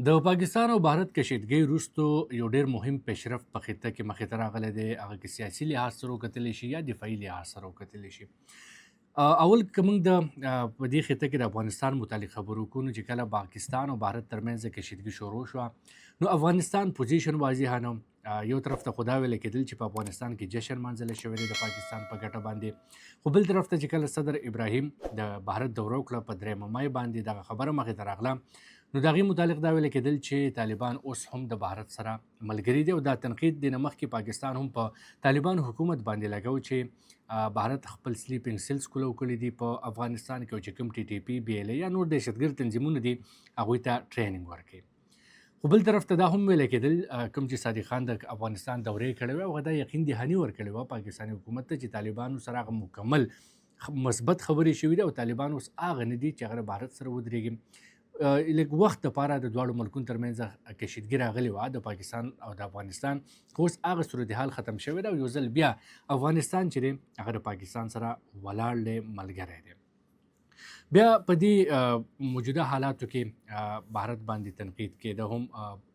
د پاکستان او بھارت کشیدګۍ وروستو یو ډېر مهم پیشرفت په خطه کې مخې ته راغلی دی. هغه که سیاسي لحاظ سره وکتلی شي یا دفاعي لحاظ سره وکتلی شي. اول که موږ په دې خطه کې د افغانستان متعلق خبرو کوو، نو چې کله پاکستان او بھارت ترمنځ د کشیدګي شروع شوه، نو افغانستان پوزیشن واضحه نه. یو طرف ته خو دا ویل کېدل چې په افغانستان کې جشن منځلی شوی دی د پاکستان په ګټه باندې، خو بل طرف ته چې کله صدر ابراهیم د بھارت دوره وکړه په 3 مای باندې دغه خبره مخې ته راغله، نو د هغې متعلق دا ویل کېدل چې طالبان اوس هم د بھارت سره ملګري دي، او دا تنقید د نه مخکې پاکستان هم په طالبان حکومت باندې لګو چې بھارت خپل سلیپینګ سیلز کولو کړي دي په افغانستان کې، او چې کوم ټي ټي پي بي ال یا نور دهشتګرد تنظیمونه دي هغوی ته ټریننګ ورکوي. خو بل طرف ته دا هم ویل کېدل کوم چې صادق خان د افغانستان دورې کړې وه، هغه دا یقین دهاني ورکړې وه پاکستاني حکومت ته چې طالبانو سره هغه مکمل مثبت خبرې شوي دي، او طالبان اوس هغه نه دي چې هغه بھارت سره ودرېږي. لږ وخت دپاره د دواړو ملکونو ترمنځ کشیدګي راغلې وه د پاکستان او د افغانستان، خو اوس هغه صورتحال ختم شوی دی، او یو ځل بیا افغانستان چې دی هغه د پاکستان سره ولاړ دی، ملګری دی. بیا په دې موجوده حالاتو کې بھارت باندې تنقید کېده، هم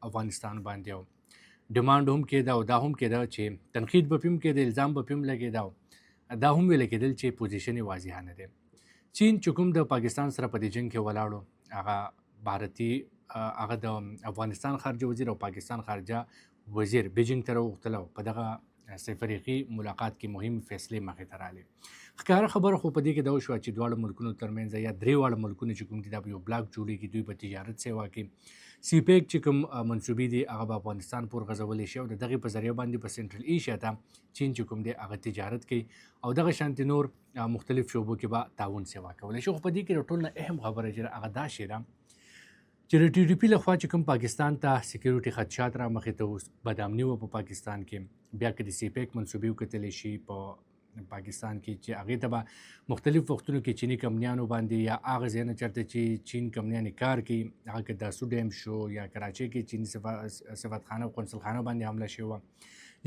افغانستان باندې، او ډیمانډ هم کېده، او دا هم کېده چې تنقید به پې هم کېده، الزام به پې هم لګېده، او دا هم ویل کېدل چې پوزیشن یې واضحه نه دی. چین چې کوم د پاکستان سره په دې جنګ کې ولاړو، هغه بھارتي هغه د افغانستان خارجه وزیر او پاکستان خارجه وزیر بیجینګ ته راوغوښتل، او په دغه سفریقي ملاقات کې مهم فیصلې مخې ته رالې. ښکاره خبره خو په دې کې دا وشوه چې دواړو ملکونو ترمنځ یا درې واړه ملکونه چې کوم دي دا به یو بلاک جوړېږي، دوی په تجارت سیوا کې سی پیک چې کوم منصوبې دي هغه به افغانستان پورې غځولی شي، او د دغې په ذریعه باندې په سنټرل ایشیا ته چین چې کوم دی هغه تجارت کوي، او دغه شانتې نور مختلف شعبو کې به تعاون سیوا کولی شي. خو په دې کې د ټول نه اهم خبره چې هغه دا شی ده چې د ټي ټي پي لخوا چې کوم پاکستان ته سکیورټي خدشات را مخې ته اوس بدامني وه په پاکستان کې، بیا که د سی پیک منصوبې وکتلی شي په پاکستان کې چې هغې ته به مختلف وختونو کې چینی کمپنیانو باندې یا هغه ځای نه چېرته چې چین کمپنیانې کار کوي، هغه که داسو ډیم شو یا کراچۍ کې چینی سفارتخانه او قونسلخانه باندې حمله شوې وه،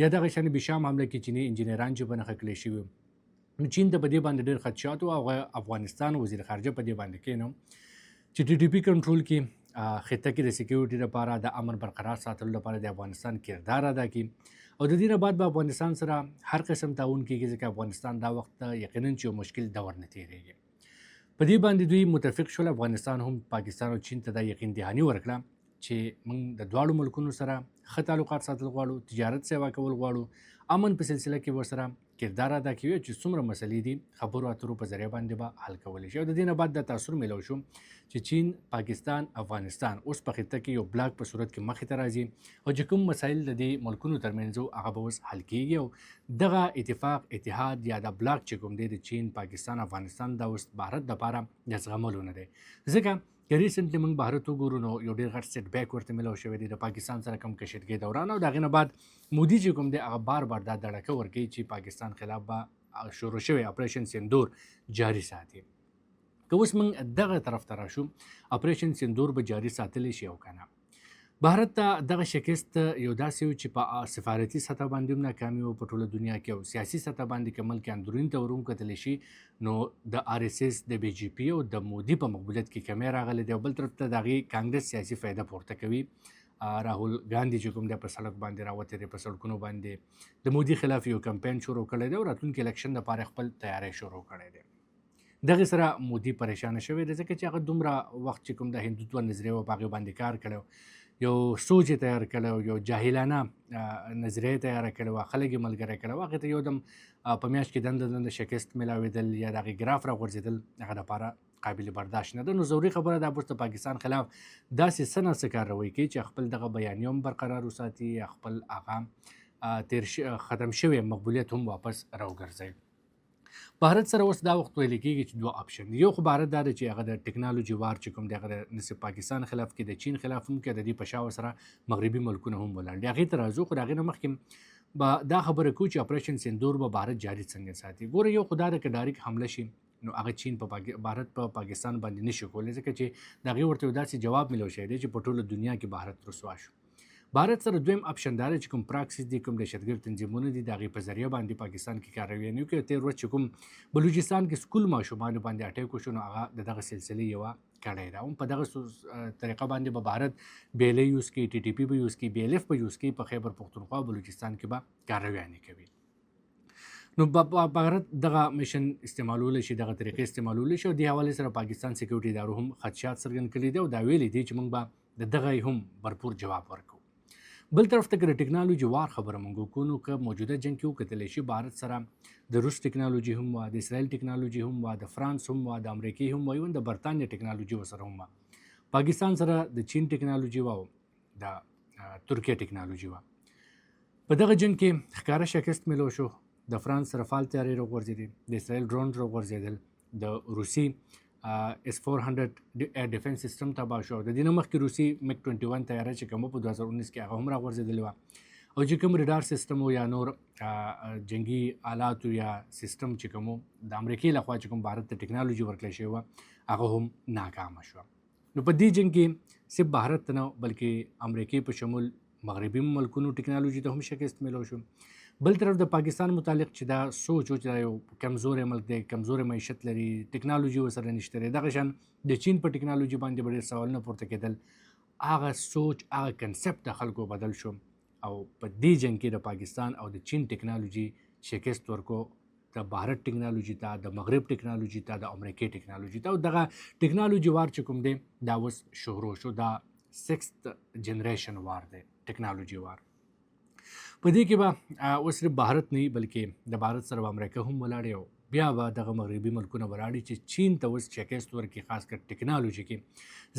یا دغه شانې بشام حمله کې چینی انجینران چې په نښه کړی شوي، نو چین ته په دې باندې ډېر خدشات وه، او افغانستان وزیر خارجه په دې باندې کېنو چې ټي ټي پي کنټرول کې خطه کې د سکیورټي لپاره د امن برقرار ساتلو لپاره د افغانستان کردار ادا کړي، او د دې نه بعد به افغانستان سره هر قسم تعاون کېږي، ځکه افغانستان دا وخت یقینا چې یو مشکل دور نه تېرېږي. په دې باندې دوی متفق شول، افغانستان هم پاکستان او چین ته دا یقین دهاني ورکړه چې موږ د دواړو ملکونو سره ښه تعلقات ساتل غواړو، تجارت سیوا کول غواړو، امن په سلسله کې ورسره کردار ادا کوي، چې څومره مسلې دي خبرو اترو په ذریعه باندې به حل کولی شي. او د دې نه بعد دا تاثر میلو شو چې چین، پاکستان، افغانستان اوس په خطه کې یو بلاک په صورت کې مخې ته راځي، او چې کوم مسایل د دې ملکونو ترمنځ هغه به اوس حل کېږي، او دغه اتفاق، اتحاد یا د بلاک چې کوم دی د چین، پاکستان، افغانستان دا اوس بھارت دپاره د زغملو نه دی. ځکه که ریسنټلی موږ بھارت وګورو نو یو ډېر غټ سیټ بیک ورته میلاو شوی دی د پاکستان سره کوم کشیدګۍ دوران، او د هغې نه بعد مودي چې کوم دی هغه بار بار دا دړکه ورکوي چې پاکستان خلاف به شروع شوی اپریشن سندور جاري ساتي. که اوس موږ دغه طرف ته راشو، اپریشن سندور به جاري ساتلی شي او که نه. بھارت ته دغه شکست یو داسې و چې په سفارتي سطح باندې هم ناکامي و په ټوله دنیا کې، او سیاسي سطح باندې که ملک اندروني ته ور وکتلی شي نو د آر اس اس، د بي جي پي او د مودي په مقبولیت کې کمی راغلی دی، او بل طرف ته د هغې کانګرس سیاسي فایده پورته کوي. راهول ګاندي چې کوم دی په سړک باندې راوتی دی، په سړکونو باندې د مودي خلاف یو کمپین شروع کړی دی، او راتلونکي الیکشن دپاره خپل تیاری شروع کړی دی. دغې سره مودي پریشانه شوی دی، ځکه چې هغه دومره وخت چې کوم د هندوتوه نظریه وه په هغې باندې کار کړی، یو سوچ یې تیار کړی، یو جاهلانه نظریه یې تیاره کړې وه، خلک یې ملګری کړی وه، هغې ته یو دم په میاشت کې دنده شکست میلاوېدل یا د هغې ګراف راغورځېدل هغه دپاره قابل برداشت نه ده. نو ضروري خبره ده اوس د پاکستان خلاف داسې څه نه څه کارروی کوي چې خپل دغه بیانیه هم برقرار وساتي، یا خپل هغه ختم شوی مقبولیت هم واپس راوګرځوي. بھارت سره اوس دا وخت ویل کېږي چې دوه آپشن دي. یو خو بھارت دا دی چې هغه د ټکنالوژي وار چې کوم دی هغه د نصف پاکستان خلاف کې، د چین خلاف هم کې، د دې په شا سره مغربي ملکونه هم ولاړ دي. هغې ته راځو، خو د هغې نه مخکې به دا خبره کوو چې اپریشن سندور به بھارت جاري څنګه ساتي. ګوره یو خو دا ده که ډایرکټ حمله شي نو هغه چین په بھارت په پاکستان باندې نشي کولی، ځکه چې د هغې ورته یو داسې جواب میلو شوی دی چې په ټوله دنیا کې بھارت رسوا شو. بھارت سره دویم اپشن دا چې کوم پراکسس دي کوم دهشتګرد تنظیمونه دي د هغې په ذریعه باندې پاکستان کې کاروي نه کوي. تېر ورځ چې کوم بلوچستان کې سکول ماشومانو باندې اټیک وشو نو هغه د دغه سلسلې یوه کړی ده. هم په دغه طریقه باندې به بھارت بیل یوز کوي، ټي ټي پي به یوز کوي، بي ال اف به یوز کوي، په خیبر پښتونخوا بلوچستان کې به کارویانې کوي. نو بھارت دغه میشن استعمالولی شي، دغه طریقې استعمالولی شي او دې حوالې سره پاکستان سکیورټي ادارو هم خدشات څرګند کړي دي او دا ویلي دي چې موږ به د دغه هم برپور جواب ورکوو. بل طرف ته که د ټکنالوژي وار خبره موږ وکړو نو که موجوده جنګ کې وکتلی شي بھارت سره د روس ټکنالوژي هم وه، د اسرائیل ټکنالوژي هم وه، د فرانس هم وه، د امریکې هم وه، ایون د برطانیې ټکنالوژي ورسره هم وه. پاکستان سره د چین ټکنالوژي وه او د ترکیې ټکنالوژي وه. په دغه جنګ کې ښکاره شکست میلو شو. د فرانس رافال طیارې راغورځېدې، د اسرائیل ډرون راغورځېدل، د روسي S-400 ایر ډیفنس سیستم تباه شو. د دې نه مخکې روسي میګ 21 طیاره چې کومه په 2019 کې هغه هم راغورځېدلې وه. او چې کوم ریډار سیستم یا نور جنگي آلاتو یا سیستم چې کوم د امریکې لخوا چې کوم بھارت ته ټکنالوژي ورکړل شوې وه هغه هم ناکامه شوه. نو په دې جنګ کې صرف بھارت ته نه بلکې امریکې په شمول مغربي ملکونو ټکنالوژي ته هم شکست میلو شو. بل طرف د پاکستان متعلق چې دا سوچ و چې دا یو کمزوری ملک دی، کمزوری معیشت لري، ټکنالوژي ورسره نشته دی، دغه شان د چین په ټکنالوژي باندې به ډېر سوالونه پورته کېدل. هغه سوچ هغه کنسپټ د خلکو بدل شو او په دې جنګ کې د پاکستان او د چین ټکنالوژي شکست ورکو د بھارت ټکنالوژي ته، د مغرب ټکنالوژي ته، د امریکې ټکنالوژي ته. او دغه ټکنالوژي وار چې کوم دی دا اوس شروع شو، دا 6th جنریشن وار دی، ټکنالوژي وار. په دې کې به اوس صرف بھارت نه بلکې د بھارت سره به امریکا هم ولاړې او بیا به دغه مغربي ملکونه ولاړې چې چین ته اوس شکست ورکړي، خاص کر ټکنالوژي کې،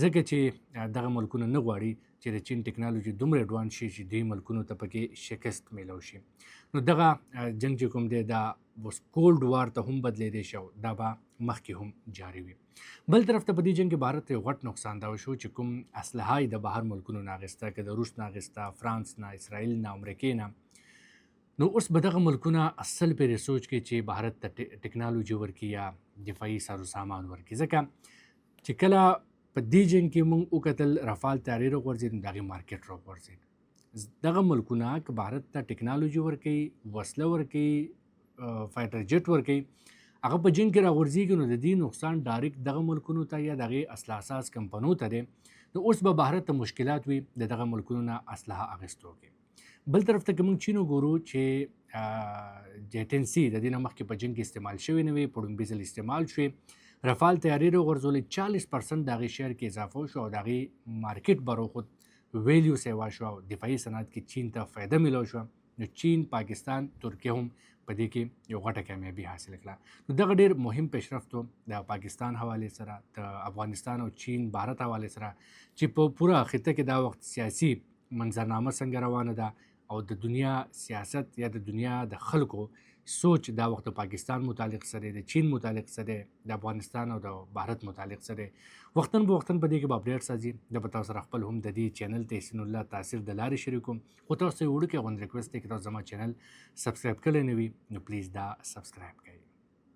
ځکه چې دغه ملکونه نه غواړي چې د چین ټکنالوژي دومره اډوانس شي چې دې ملکونو ته پکې شکست میلو شي. نو دغه جنګ چې کوم دی دا اوس کولډ وار ته هم بدلېدی شي او دا به مخکې هم جاري وي. بل طرف ته په دې جنګ کې بھارت ته یو غټ نقصان دا وشو چې کوم اسلحه یې د بهر ملکونو نه اخیسته، که د روس نه اخیسته، فرانس نه، اسرائیل نه، امریکې نه. نو اوس به دغه ملکونه اصل پرې سوچ کې چې بھارت ته ټکنالوژي ورکړي یا دفاعي سازو سامان ورکړي، ځکه چې کله په دې جنګ کې موږ وکتل رافال طیارې راغورځېد نو د هغې مارکیټ راغورځېد. دغه ملکونه که بھارت ته ټکنالوژي ورکوي، وسله ورکوي، فایټر جیټ ورکوي، هغه په جنګ کې راغورځېږي نو د دې نقصان ډایرکټ دغه ملکونو ته یا د هغې اسلحه ساز کمپنو ته دی. نو اوس به بھارت ته مشکلات وي د دغه ملکونو نه اسلحه اخیستو کې. بل طرف ته که موږ چین وګورو چې جیټن-سی د دې نه مخکې په جنګ کې استعمال شوې نه وې، په ړومبي ځل استعمال شوې. رافال طیارې راغورځولې، 40% د هغې شیر کې اضافه وشو او د هغې مارکیټ بروخود ویلیو سیوا شو او دفاعي صنعت کې چین ته فایده میلو شوه. نو چین، پاکستان، ترکیه هم په دې کې یو غټه کامیابي حاصل کړه. نو دغه ډېر مهم پیشرفت و د پاکستان حوالې سره، د افغانستان او چین بھارت حوالې سره چې په پوره خطه کې دا وخت سیاسي منظرنامه څنګه روانه ده او د دنیا سیاست یا د دنیا د خلکو سوچ دا وخت د پاکستان متعلق څه دی، د چین متعلق څه دی، د افغانستان او د بھارت متعلق څه دی. وختاً به وختاً په دې کې به اپډیټس راځي. زه به تاسو سره خپل هم د دې چینل تحسین الله تاثیر د لارې شریکوم. خو تاسو یې وړوکی غوندې ریکویسټ دی که تاسو زما چینل سبسکرایب کړی نه وي نو پلیز دا سبسکرایب کړئ.